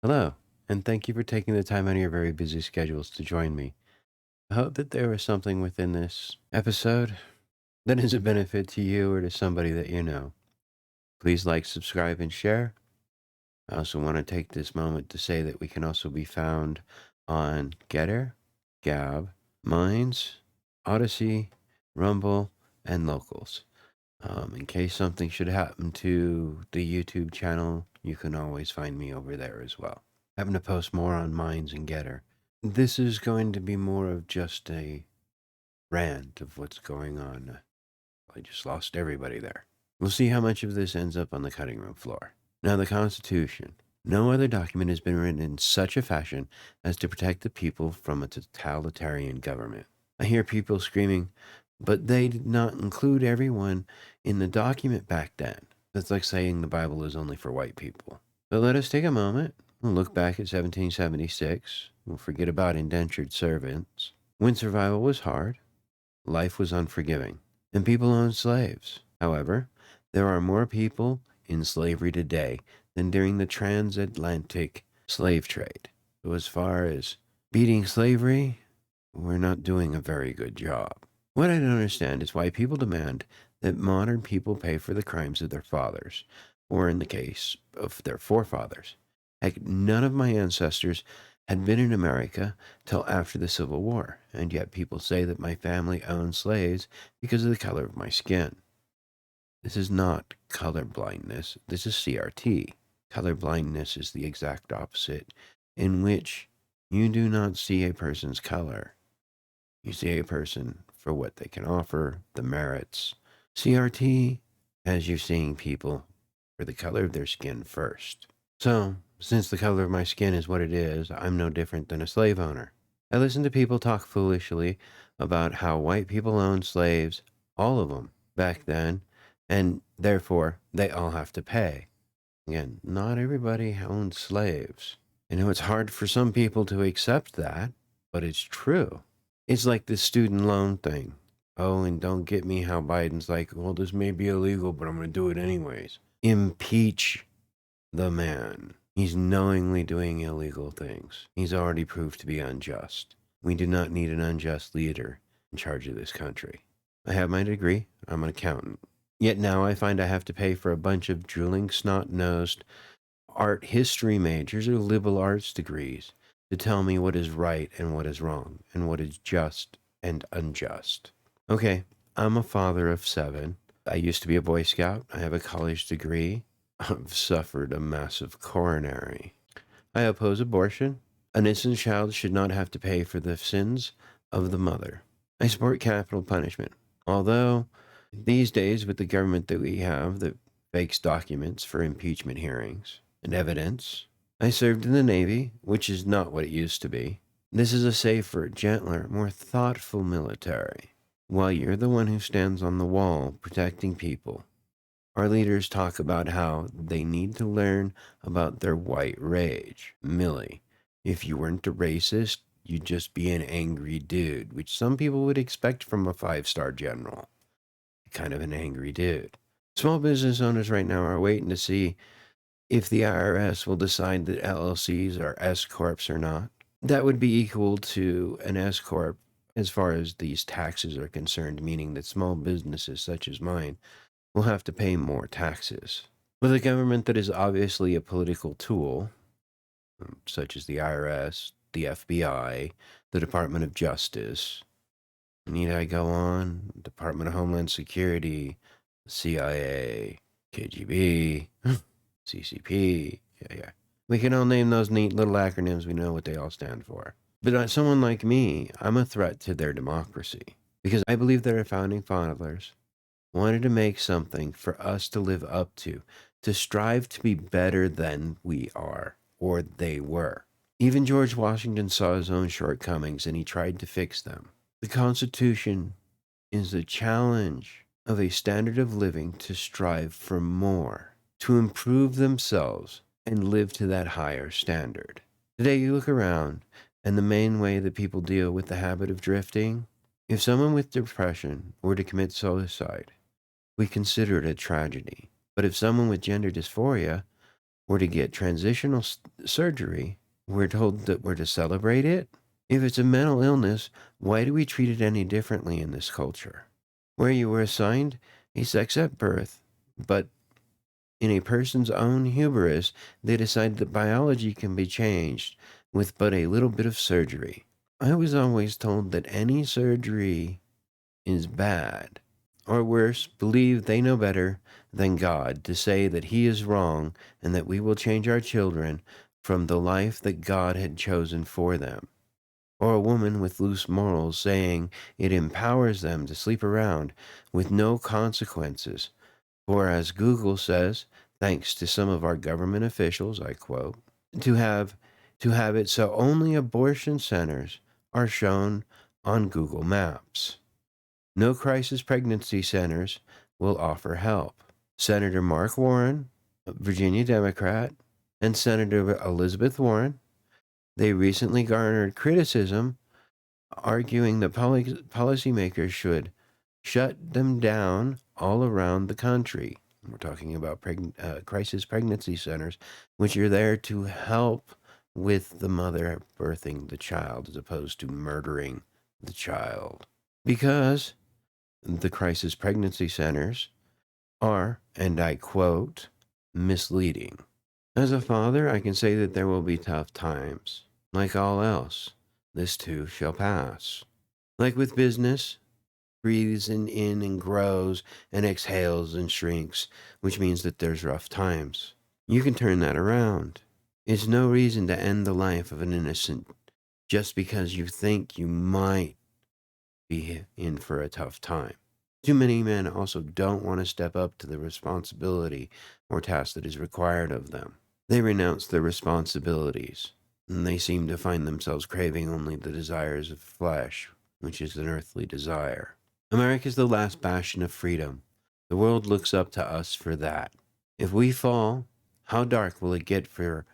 Hello, and thank you for taking the time out of your very busy schedules to join me. I hope that there was something within this episode that is a benefit to you or to somebody that you know. Please like, subscribe, and share. I also want to take this moment to say that we can also be found on Getter, Gab, Minds, Odyssey, Rumble, and Locals. In case something should happen to the YouTube channel, you can always find me over there as well. Having to post more on Minds and Getter. This is going to be more of just a rant of what's going on. I just lost everybody there. We'll see how much of this ends up on the cutting room floor. Now, the Constitution. No other document has been written in such a fashion as to protect the people from a totalitarian government. I hear people screaming, but they did not include everyone in the document back then. That's like saying the Bible is only for white people. But let us take a moment. We'll look back at 1776. We'll forget about indentured servants. When survival was hard, life was unforgiving, and people owned slaves. However, there are more people in slavery today than during the transatlantic slave trade. So as far as beating slavery, we're not doing a very good job. What I don't understand is why people demand that modern people pay for the crimes of their fathers, or in the case of their forefathers. Heck, none of my ancestors had been in America till after the Civil War, and yet people say that my family owned slaves because of the color of my skin. This is not color blindness, this is CRT. Color blindness is the exact opposite, in which you do not see a person's color. You see a person for what they can offer, the merits. CRT has you seeing people for the color of their skin first. So, since the color of my skin is what it is, I'm no different than a slave owner. I listen to people talk foolishly about how white people owned slaves, all of them, back then, and therefore they all have to pay. Again, not everybody owned slaves. I know it's hard for some people to accept that, but it's true. It's like the student loan thing. Oh, and don't get me how Biden's like, well, this may be illegal, but I'm going to do it anyways. Impeach the man. He's knowingly doing illegal things. He's already proved to be unjust. We do not need an unjust leader in charge of this country. I have my degree. I'm an accountant. Yet now I find I have to pay for a bunch of drooling, snot-nosed art history majors or liberal arts degrees to tell me what is right and what is wrong, and what is just and unjust. Okay, I'm a father of 7. I used to be a Boy Scout. I have a college degree. I've suffered a massive coronary. I oppose abortion. An innocent child should not have to pay for the sins of the mother. I support capital punishment. Although, these days, with the government that we have that fakes documents for impeachment hearings and evidence, I served in the Navy, which is not what it used to be. This is a safer, gentler, more thoughtful military. While you're the one who stands on the wall protecting people, our leaders talk about how they need to learn about their white rage. Millie, if you weren't a racist, you'd just be an angry dude, which some people would expect from a 5-star general. Kind of an angry dude. Small business owners right now are waiting to see if the IRS will decide that LLCs are S corps or not. That would be equal to an S corp as far as these taxes are concerned, meaning that small businesses such as mine will have to pay more taxes. With a government that is obviously a political tool, such as the IRS, the FBI, the Department of Justice, need I go on? Department of Homeland Security, CIA, KGB, CCP. Yeah. We can all name those neat little acronyms. We know what they all stand for. But someone like me, I'm a threat to their democracy. Because I believe that our founding fathers wanted to make something for us to live up to strive to be better than we are, or they were. Even George Washington saw his own shortcomings and he tried to fix them. The Constitution is the challenge of a standard of living to strive for more, to improve themselves and live to that higher standard. Today you look around, and the main way that people deal with the habit of drifting, if someone with depression were to commit suicide, we consider it a tragedy. But if someone with gender dysphoria or to get transitional surgery, we're told that we're to celebrate it? If it's a mental illness, why do we treat it any differently in this culture? Where you were assigned a sex at birth, but in a person's own hubris, they decide that biology can be changed with but a little bit of surgery. I was always told that any surgery is bad. Or worse, believe they know better than God to say that He is wrong and that we will change our children from the life that God had chosen for them. Or a woman with loose morals saying it empowers them to sleep around with no consequences. For as Google says, thanks to some of our government officials, I quote, to have it so only abortion centers are shown on Google Maps. No crisis pregnancy centers will offer help. Senator Mark Warren, a Virginia Democrat, and Senator Elizabeth Warren, they recently garnered criticism arguing that policymakers should shut them down all around the country. We're talking about crisis pregnancy centers, which are there to help with the mother birthing the child as opposed to murdering the child. Because the crisis pregnancy centers are, and I quote, misleading. As a father, I can say that there will be tough times. Like all else, this too shall pass. Like with business, breathes in and grows and exhales and shrinks, which means that there's rough times. You can turn that around. It's no reason to end the life of an innocent just because you think you might be in for a tough time. Too many men also don't want to step up to the responsibility or task that is required of them. They renounce their responsibilities, and they seem to find themselves craving only the desires of flesh, which is an earthly desire. America is the last bastion of freedom. The world looks up to us for that. If we fall, how dark will it get for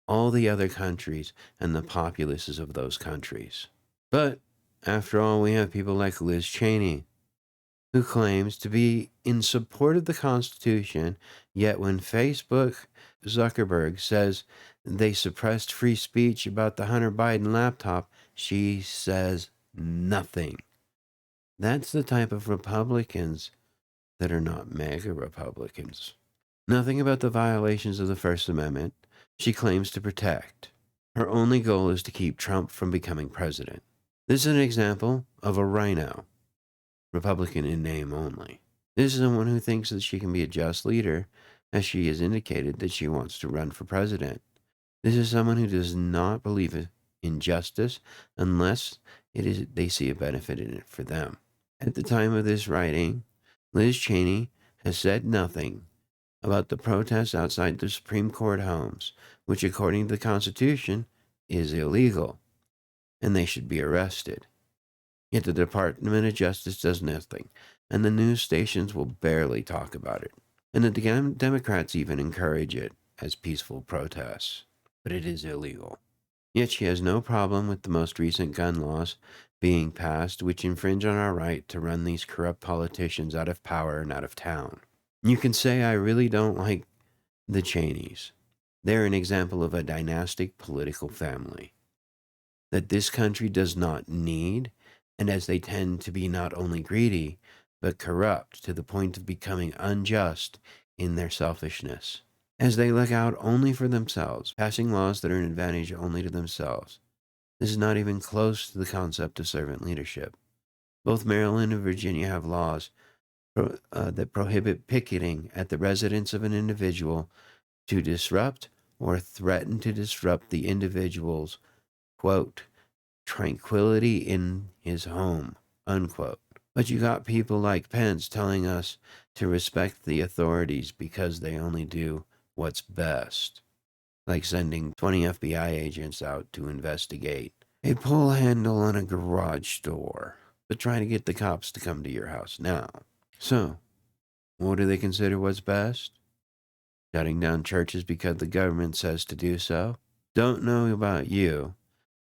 all the other countries and the populaces of those countries? But, after all, we have people like Liz Cheney, who claims to be in support of the Constitution, yet when Facebook Zuckerberg says they suppressed free speech about the Hunter Biden laptop, she says nothing. That's the type of Republicans that are not MAGA Republicans. Nothing about the violations of the First Amendment she claims to protect. Her only goal is to keep Trump from becoming president. This is an example of a rhino, Republican in name only. This is someone who thinks that she can be a just leader, as she has indicated that she wants to run for president. This is someone who does not believe in justice unless they see a benefit in it for them. At the time of this writing, Liz Cheney has said nothing about the protests outside the Supreme Court homes, which according to the Constitution is illegal, and they should be arrested. Yet the Department of Justice does nothing, and the news stations will barely talk about it. And the Democrats even encourage it as peaceful protests. But it is illegal. Yet she has no problem with the most recent gun laws being passed, which infringe on our right to run these corrupt politicians out of power and out of town. You can say I really don't like the Cheneys. They're an example of a dynastic political family that this country does not need, and as they tend to be not only greedy, but corrupt to the point of becoming unjust in their selfishness, as they look out only for themselves, passing laws that are an advantage only to themselves. This is not even close to the concept of servant leadership. Both Maryland and Virginia have laws that prohibit picketing at the residence of an individual to disrupt or threaten to disrupt the individual's, quote, tranquility in his home, unquote. But you got people like Pence telling us to respect the authorities because they only do what's best, like sending 20 FBI agents out to investigate a pull handle on a garage door, but trying to get the cops to come to your house now. So, what do they consider what's best? Shutting down churches because the government says to do so? Don't know about you,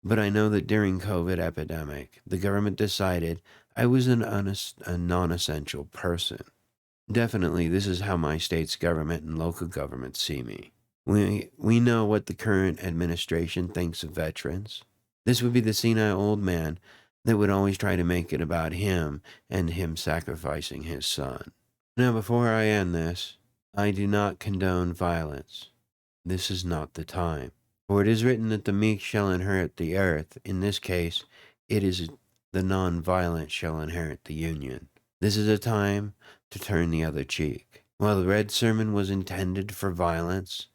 but I know that during COVID epidemic, the government decided I was a non-essential person. Definitely, this is how my state's government and local government see me. We know what the current administration thinks of veterans. This would be the senile old man that would always try to make it about him and him sacrificing his son. Now, before I end this, I do not condone violence. This is not the time. For it is written that the meek shall inherit the earth. In this case, it is the non-violent shall inherit the union. This is a time to turn the other cheek. While the red sermon was intended for violence,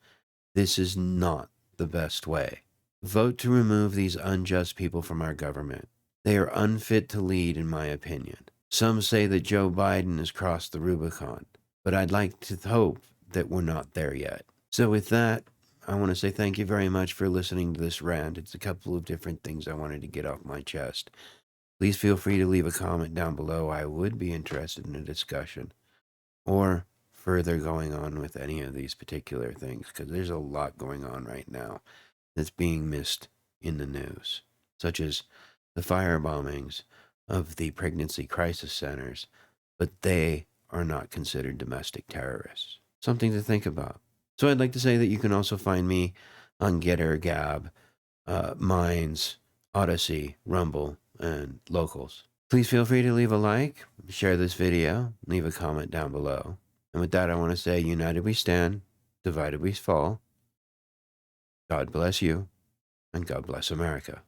this is not the best way. Vote to remove these unjust people from our government. They are unfit to lead, in my opinion. Some say that Joe Biden has crossed the Rubicon, but I'd like to hope that we're not there yet. So with that, I want to say thank you very much for listening to this rant. It's a couple of different things I wanted to get off my chest. Please feel free to leave a comment down below. I would be interested in a discussion or further going on with any of these particular things, because there's a lot going on right now that's being missed in the news, such as the firebombings of the pregnancy crisis centers, but they are not considered domestic terrorists. Something to think about. So I'd like to say that you can also find me on Getter, Gab, Minds, Odyssey, Rumble, and Locals. Please feel free to leave a like, share this video, leave a comment down below. And with that, I want to say, united we stand, divided we fall. God bless you, and God bless America.